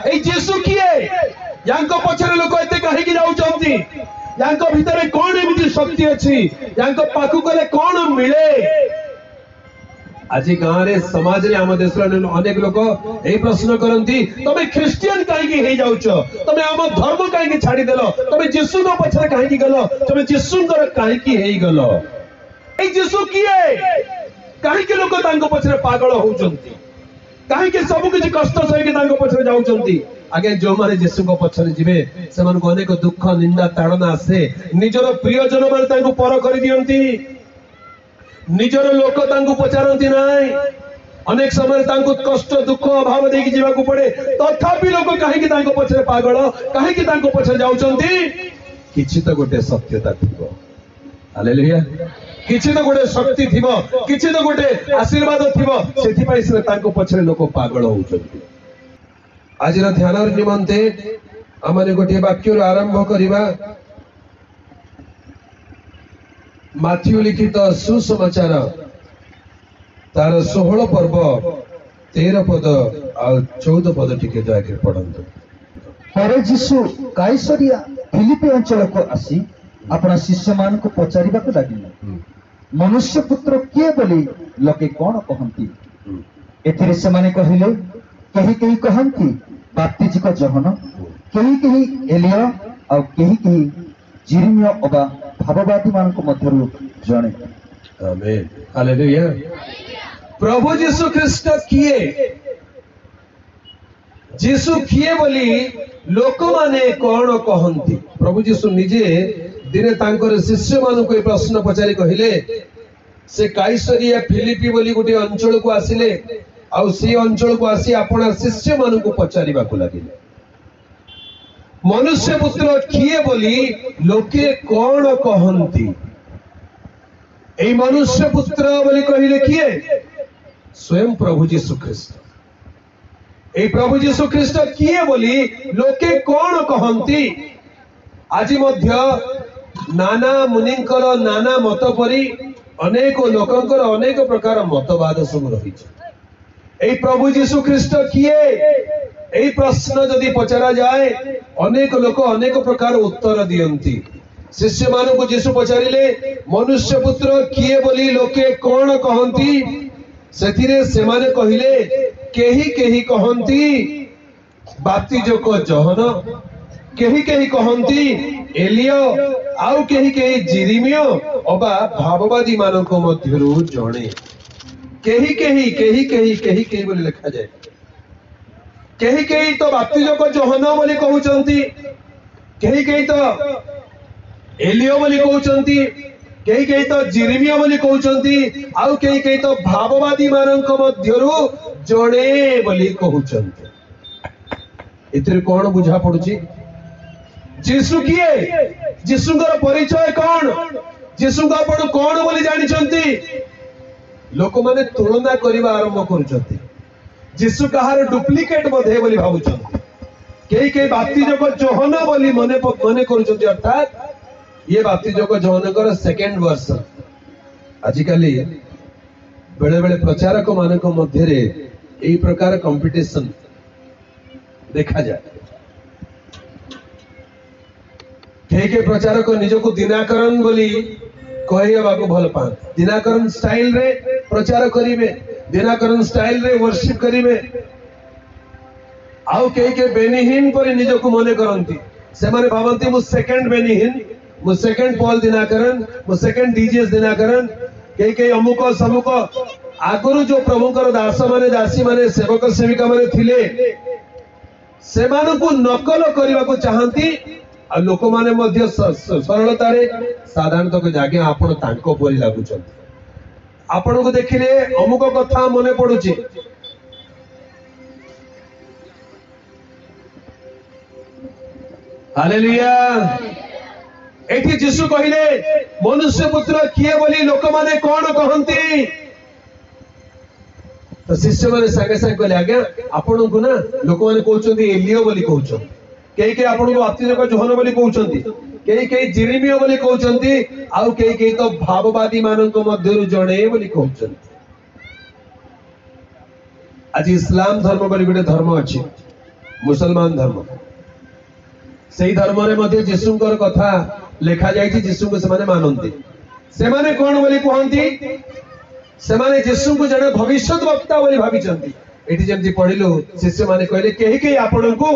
ए जीसु किए यांको पछरे लोक एते काहे कि जाउचंती यांको भितरे कोन एमिति शक्ति अछि यांको पाखु गले कोन मिले आज गाँव रे समाज रे आम देश अनेक लोक ए प्रश्न करती तमे ख्रिस्टियन कहीं हे जाउछ तमे आम धर्म कहीं छाड़ी देल तमे जीसु को पछरे कहीं गल तमे जीसु कहीं हे गल ए जीसु किए कहीं लोक तांको पछरे पागल होउचंती कहीं सब किसी कष्ट सही पछरे जाउचंती आगे जो माने जीसु को पछरे जिवे सेमान को अनेक दुख निंदा ताड़ना आसे निजर प्रियजन माने तांको पर करि दियंती निजर लोक तांको पचारती नाई अनेक समय तांको कष्ट दुख अभाव देकी जीवा को पड़े तथापि लोक कहीं तांको पछरे पागल कहीं तांको पछरे जाउचंती किछि तो गोटे सत्यता थिबो हालेलुया किछि तो गोटे शक्ति थिबो किछि तो गोटे आशीर्वाद थिबो सेथि पई से तांको पछरे लोक पागल होउचंती आज ध्यान निमंते आमने गोटे वाक्य आरंभ करिबा माथ्यू लिखित सुसमाचार तार 16 पर्व 13 पद आ 14 पद टिके दयाकर पढ़ंतु। पर जीसु काइसरिया फिलिपी अंचल को आसी अपना शिष्य मान को पचारिबा को लागिले मनुष्य पुत्र किए बोली लोके कोन कहंती एथिरे से माने कहिले कहीं कहीं कहंती बाप्तिज को जहन कहीं कहीं एलिया और कहीं कहीं जिरमिया अबा भाववादी मान को मध्यरु जणे आमेन हालेलुया प्रभु जीसु ख्रिस्ट किए बोली लोक माने कोन कहंती प्रभु जीसु निजे दिने तांकर शिष्य मान को प्रश्न पचारि कहिले से काइसरिया फिलिपी बोली गोटे अंचल को आसिले आ से अंचल को आसी अपना शिष्य मान को पचारिबा को लागिले मनुष्य पुत्र किए बोली लोके कोन कहंती ए मनुष्य पुत्र बोली कहिले किए स्वयं प्रभु जीसु ख्रिस्ट ए प्रभु जीसु ख्रिस्ट किए बोली लोके कोन कहंती आज मध्य नाना मुनिंकर नाना मत परी अनेक लोकंकर अनेक प्रकार मतवाद सब रही ए प्रभु जीसु ख्रिस्ट किए ए प्रश्न जदि पचरा जाए अनेक लोक अनेक प्रकार उत्तर दियंती शिष्य मान को जीसु पचारिले मनुष्य पुत्र किए बोली लोके कोन कहंती सेथिरे से माने कहिले केही कहंती बाप्तिज को जहन केही कहंती एलिया आउ केही जिरिमियो अबा भाववादी मानक मध्यरु जणे केही बोली लिखा जाए केही तो बाप्तिज को जहन बोली कहउचंती केही तो एलिया बोली कहउचंती केही तो जिरमिया बोली कहउचंती आउ केही तो भाववादी मानक मध्यरु जणे बोली कहउचंती एतिर कोन बुझा पडुची जीसु किए जीसुंकर परिचय कोन जीसु को आपण कोन बोली जानिचंती लोक माने तुलना करिबा आरंभ करूचंती जीसु कहार डुप्लिकेट बधे बोली भाबुचंती केही बाप्तिज को जहन बोली मने करूचंती अर्थात ये बाप्तिज को जहनकर सेकेंड वर्सन आजिकाली बेले बेले प्रचारक मानक मध्य रे एई प्रकार कंपटीशन देखा जाए के प्रचारक निजको दिनाकरण बोली कहवा को भल पा दिनाकरण स्टाइल रे प्रचार करिवे दिनाकरण स्टाइल रे वर्शिप करिवे आउ के बेनिहीन पर निजको मने करंती से माने भावंती मु सेकंड बेनिहीन मु सेकंड पॉल दिनाकरण मु सेकंड डीजीएस दिनाकरण के अमुक समुक आगुरु जो प्रभुकर दास माने दासी माने सेवक सेविका माने थिले से मानकु नकल करबा को चाहंती आ लोक माने मध्य सरलता रे साधारणतः को जागे आपण तांको परि लागुचंती आपण को देखिले अमुक कथा मने पडुची हालेलुया एठी जीसु कहिले मनुष्य पुत्र किए बोली लोक माने कोन कहंती तो शिष्य माने संगे संगे कहले आज्ञा आपण को ना लोक माने कहउचंती एलिया बोली कहउचंती केही आपण को बाप्तिज को जहन बोली कहउचंती केही जिरमिया बोली कहउचंती आउ केही तो भाववादी मानक मध्यरु जणे बोली कहउचंती आज इस्लाम धर्म बोली गोटे धर्म अछि मुसलमान धर्म से धर्म रे मध्य जीशुंकर कथा लेखा जाइछि जीशु को से मानती से माने कौन बोली कहती से माने जीशु को जड़े भविष्य वक्ता बोली भाविचंती एठी जेमती पढ़िलु शिष्य माने कहले केही केही आपण को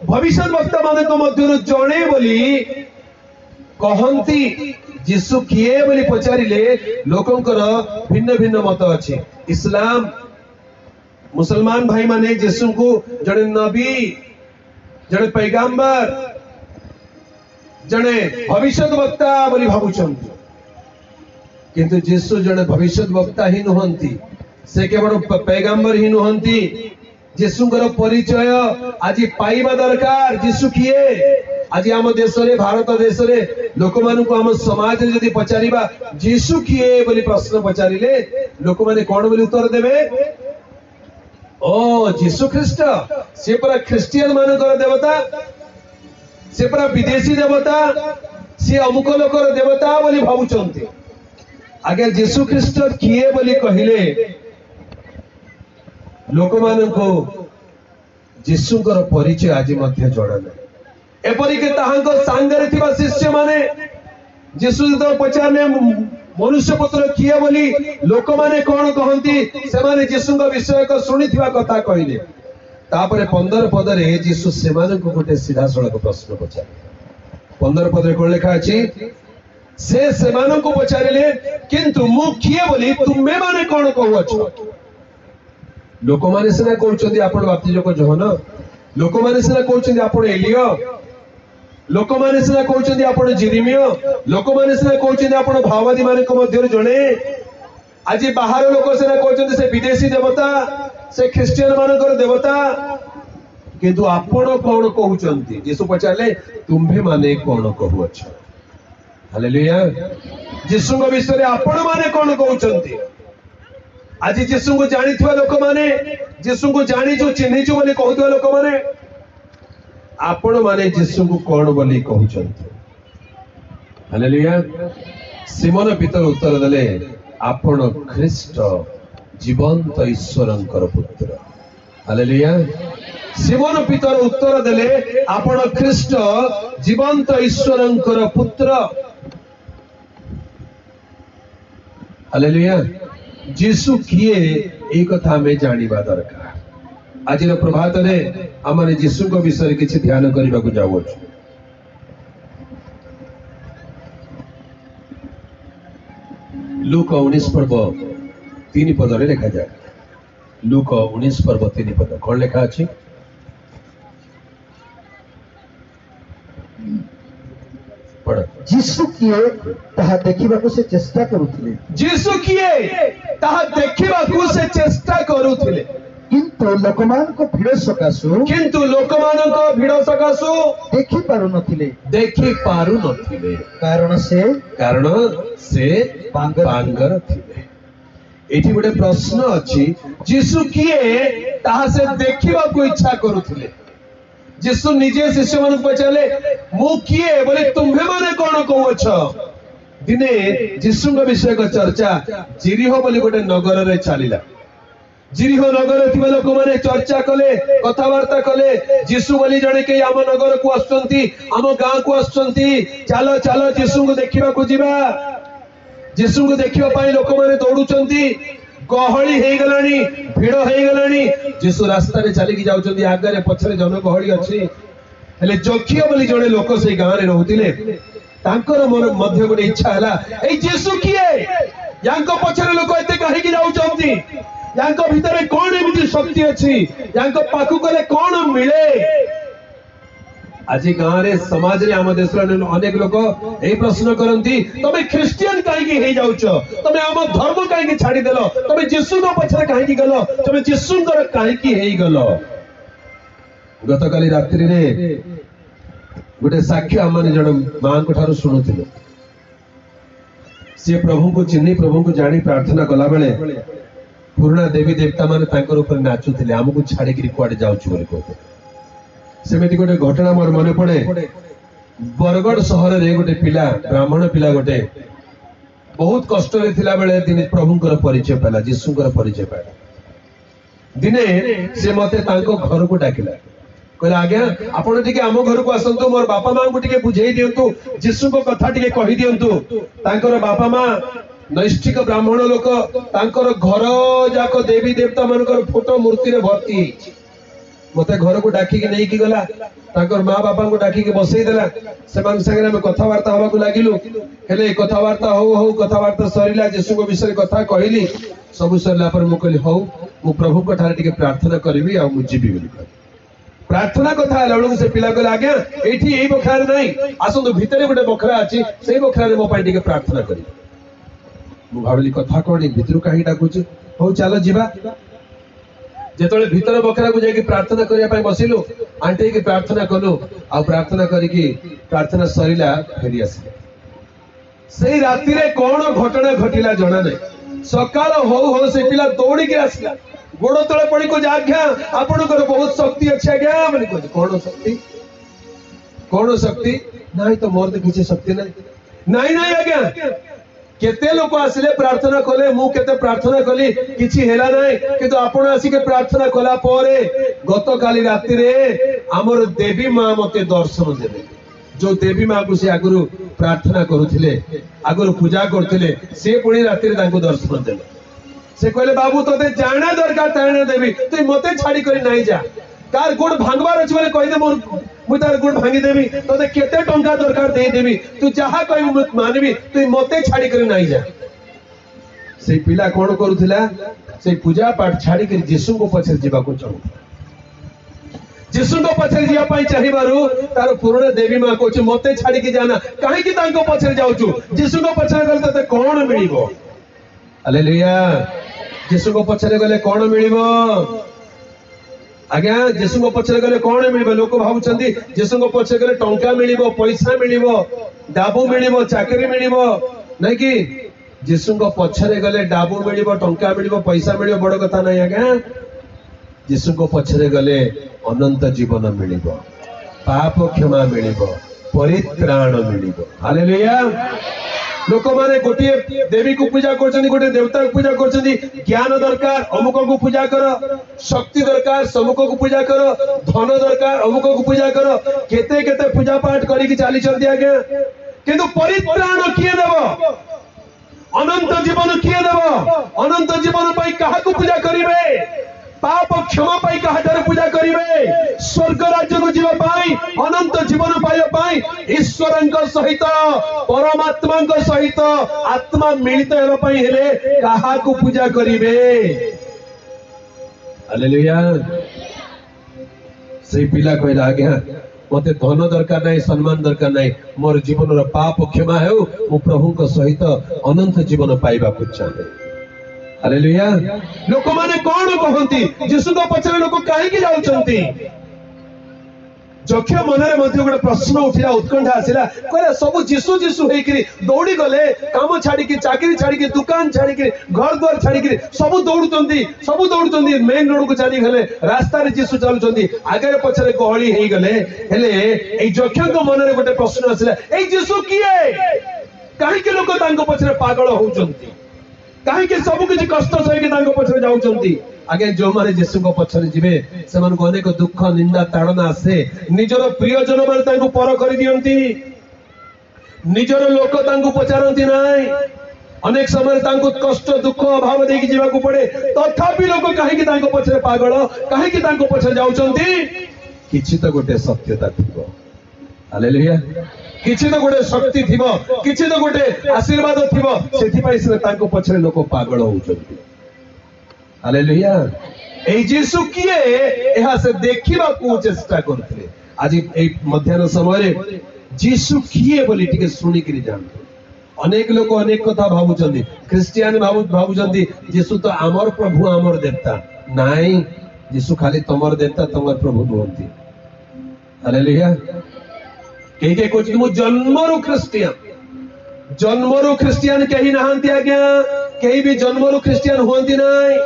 भविष्य वक्ता माने को मध्यरु जणे बोली कहंती जीशु किए बोली पचारिले लोकंकर भिन्न भिन्न मत अछि इस्लाम मुसलमान भाई माने जीशु को जड़े नबी जड़े पैगंबर जड़े भविष्य वक्ता बोली भावुचंती किंतु जीशु जड़े भविष्य वक्ता ही नुहंती से केवल पैगंबर ही नुहंती जीशुंकर परिचय आज पाइबा दरकार जीशु किए आज आम देश रे भारत देश रे लोक मानु को आम समाज रे यदि पचारिबा जीशु किए बोली प्रश्न पचारिले लोक माने कोन बोली उत्तर देबे ओ जीशु ख्रीष्ट से पूरा ख्रिस्टियन मानकर देवता से पूरा विदेशी देवता से अमुक लोकर देवता बोली भावुचंती आगे जीशु ख्रीष्ट किए बोली कहले लोक माननको जीशुंकर परिचय आज मध्य जड़ा नहीं एपरिक ताहांको सांगरे थिबा शिष्य माने जीशु तो पचारने मनुष्य पुत्र किए बोली लोक माने कोन कहंती से माने जीशुंको विषय को सुनिथिबा कथा कहले तापरे 15 पदरे जीशु से माननको गोटे सीधा सड़क प्रश्न पचारे 15 पदरे कोन लेखा अछि से माननको पचारिले किंतु मु किए बोली तुमे माने कोन कहउछ लोक माने सिना कहउछंती आपण बाप्तिजक जोहन लोक माने सिना कहउछंती आपण एलिया लोक माने सिना कहउछंती आपण जिरिमिया लोक माने सिना कहउछंती आपण भाववादी माने को मध्यरे जणे आज बाहर लोक सिना कहउछंती से विदेशी देवता से ख्रिस्टियन मानकर देवता किंतु आपण कोन कहउछंती जीशु पचारले तुम्भे माने कोन कहउछ हालेलुया जीशु को विषय रे आपण माने कोन कहउछंती आज जीशु को जानिथिबा लोक माने जीशु को जानि जो चिन्हि जो बोली कहउथिबा लोक माने आपण माने जीशु को कोन बोली कहउछंती हालेलुया सिमोन पीतर उत्तर देले आपण ख्रीष्ट जीवंत ईश्वरंकर पुत्र हालेलुया सिमोन पीतर उत्तर देले आपण ख्रीष्ट जीवंत ईश्वरंकर पुत्र हालेलुया जीशु किए एक कथा में जानिबा दरकार आज प्रभात रे आमने जीशु को विषय किछि ध्यान करबा को जावछ लूका 19 पर्व 3 पद रे लिखा जाए लूका 19 पर्व 3 पद कोन लिखा अछि पढ़ जीशु किए ताहा देखिबाकू से चेष्टा करूथिले जीशु किए ताहा देखिबाकू से चेष्टा करूथिले किंतु लोकमान को भिड़ सकासु भिड़ सकासु देखि पारु नथिले कारण से बांगर थिले एठी गोटे प्रश्न अछि जीशु किए ताहा से देखिबाकू इच्छा करूथिले जीशु निजे शिष्य मन पचारे मु किए बोले तुम्हे माने कोन कहउछ दिने जीशु विषय को चर्चा जिरिहो बोली गोटे नगर रे चलिला जिरिहो नगर थिबा लोक माने चर्चा कले कथावार्ता कले जीशु बोली जणे के आम नगर को आछंती आम गां को आछंती चलो चलो जीशु को देखिबा को जिबा जीशु को देखिबा पई लोक माने दौडुचंती गहली हे गलानी भिड़ हे गलानी जीशु रास्ता रे चली की जाउचंती आगे पछरे जन गहली अछि हेले जोखियो बोली जणे लोक से गां रे रहउतिले तांकर मन मध्य गोटे इच्छा हला ए जीशु किए यांको पछरे लोक एते काहे की जाउचंती यांको भितरे कोन एमिति शक्ति अछि यांको पाखु गले कोन मिले आज गां रे समाज रे आम देश रे अनेक लोक ए प्रश्न करंती तमे ख्रिस्टियन काहे की हे जाउछ तमे आम धर्म काहे की छाडी देलो तमे जीशु को पछरे काहे की गलो तमे जीशु कर काहे की हे गलो गतकाली रात्रि रे गोटे साक्ष्य आम जन मां को ठारू सुनुथिले से प्रभु को चिन्ही प्रभु को जानी प्रार्थना कला बेले पुराना देवी देवता माने तांकर ऊपर नाचुथिले हमकु छाडी कि कुआडे जाउछु बोली कहते सेमेति गोटे घटना मोर मने पड़े बरगढ़ सहर रे गोटे पिला ब्राह्मण पिला गोटे बहुत कष्ट रे थिला बेले दिन प्रभुंकर परिचय पाला जीशुंकर परिचय पाला दिने से मते तांको घर को डाकिला कहले आज्ञा आपण टिके आम घर को आसंतु मोर बापा मां को टिके बुझेई दियंतु जीसु को कथा टिके कहि दियंतु तांकर बापा मां नैष्ठिक ब्राह्मण लोक तांकर घर जाक देवी देवता मानकर फोटो मूर्ति रे भर्ती मते घर को डाकी के नहीं की गला तांकर मां बापा को डाकी के बसई देला सेमान संगे में कथा वार्ता हवा को लागिलु हेले कथा वार्ता हो कथा वार्ता सरीला जीसु को विषय कथा कहली सब सरला पर मु कहली हो मु प्रभु को ठारे टिके प्रार्थना करबी आ मु जीबी बोली प्रार्थना कथा लड़ू से पिला कहले आज्ञा एठी एई बखरा नहीं आसंतु भितरे गोटे बखरा अछि सेई बखरा रे मो पाई टिके प्रार्थना करी मु भाबली कथा कोनी भितरु काहे डाकुची हो चलो जीवा जेतले भीतर बखरा को जाके प्रार्थना करिया पाई बसिलु आंटे की प्रार्थना कलु आ प्रार्थना करिकी प्रार्थना सरीला फेरी आसी सेई राती रे कोन घटना घटिला जणा नै सकाळ हो से पिला दौड़ी के आसला गोड़ तले पड़ी को आज्ञा आपनकर बहुत शक्ति अछि आज्ञा माने कोन शक्ति नाही तो मोर तो किछि शक्ति नाही नाही आज्ञा केते लोक आसिले प्रार्थना कले मु केते प्रार्थना कली किछि हेला नाही किंतु आपण आसी के प्रार्थना कला परे गत काली राती रे हमर देवी मां मते दर्शन देले जो देवी मां को से आगुरु प्रार्थना करूथिले आगुरु पूजा करथिले से पुणी राती रे तांको दर्शन देले से कहले बाबू तोते जाना दरकार ताने देवी तू मते छाड़ी करी नाही जा कार गुड़ भांगबार अछि बोले कहि दे मोर मु तार गुड़ भांगी देवी तोते केते टंका दरकार दे देवी तू जहा कहि मु मानबी तू मते छाड़ी करी नाही जा से पिला कोन करूथिला से पूजा पाठ छाड़ी करी जीसु को पछे जीवा को चाहू जीसु को पछे जिया पाई चाहिबारु तार पुराण देवी मां कहछ मते छाड़ी के जाना काहे कि तांको पछे जाउछु जीसु को पछे गले तते कोन मिलिबो हालेलुया जीसु को पछे गले कोन मिलिबो आज्ञा जीसु को पछे गले कोन मिलिबो लोक भाबुचंदी जीसु को पछे गले टंका मिलिबो पैसा मिलिबो डाबू मिलिबो चाकरी मिलिबो नै कि जीसु को पछे गले डाबू मिलिबो टंका मिलिबो पैसा मिलिबो बड़ कथा नै आज्ञा जीसु को पछे गले अनंत जीवन मिलिबो पाप क्षमा मिलिबो परित्राण मिलिबो हालेलुया लोक माने गोटे देवी को पूजा करछनी गोटे देवता को पूजा करछनी ज्ञान दरकार अमुक को पूजा कर शक्ति दरकार समुक को पूजा कर धन दरकार अमुक को पूजा कर केते केते पूजा पाठ करी कि चाली चल दिया गया किंतु परित्राण किए देबो अनंत जीवन किए देबो अनंत जीवन पई काहा को पूजा करिवे पाप क्षमा पाई कहाटर पूजा करिवे स्वर्ग राज्य को जीवा पाई अनंत जीवन पाइबा पाई ईश्वरଙ୍କ सहित परमात्माଙ୍କ सहित आत्मा मिलित हेबा पाई हेले काहा को पूजा करिवे हालेलुया से पिला कहला आज्ञा मते धन दरकार नाही सम्मान दरकार नाही मोर जीवन रो पाप क्षमा हेउ मु प्रभुଙ୍କ सहित अनंत जीवन पाइबा को चाहे हालेलुया लोक माने कोन कहंती जीसु को पछरे लोक काहे कि जाउचंती जक्ष मनरे मध्ये गोटे प्रश्न उठिला उत्कंठा आसिला कहले सब जीसु जीसु हेई कि दौड़ी गले काम छाड़ी कि चाकरी छाड़ी कि दुकान छाड़ी कि घर द्वार छाड़ी कि सब दौड़ुचंती मेन रोड को चली गले रास्ता रे जीसु चलुचंती आगे पछरे गहली हेई गले हेले एई जक्ष को मनरे गोटे प्रश्न आसिला एई जीसु किए काहे कि लोक तांको पछरे पागल होउचंती काहे कि सब किछ कष्ट सही के तांको पछरे जाउचंती आगे जो माने जीसु को पछरे जिवे सेमान को अनेक दुख निंदा ताड़ना आसे निजर प्रियजन माने तांको पर करि दियंती निजर लोक तांको पचारंती नाही अनेक समय तांको कष्ट दुख अभाव देकी जीवा को पड़े तथापि लोक काहे कि तांको पछरे पागल काहे कि तांको पछरे जाउचंती किछि तो गोटे सत्यता थिबो हालेलुया किछि तो गोटे शक्ति थिबो किछि तो गोटे आशीर्वाद थिबो सेथि पई से तांको पछरे लोक पागल होउचंती हालेलुया ए जीसु किए एहा से देखिबा को चेष्टा करथिले आज ए मध्याह्न समय रे जीसु किए बोली टिके सुनी करी जानतो अनेक लोक अनेक कथा भाबुचंदी क्रिश्चियन भाबुचंदी जीसु तो आमर प्रभु आमर देवता नाही जीसु खाली तमर देवता तमर प्रभु नहंती हालेलुया के कोच मु जन्मरु क्रिश्चियन कहीं नहांती आज्ञा कहीं भी जन्मरु क्रिश्चियन होंती नाही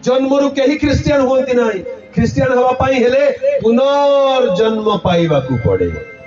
जन्मरु कहीं क्रिश्चियन होंती नाही क्रिश्चियन हवा पाई हेले पुनर्जन्म पाइबा को पड़े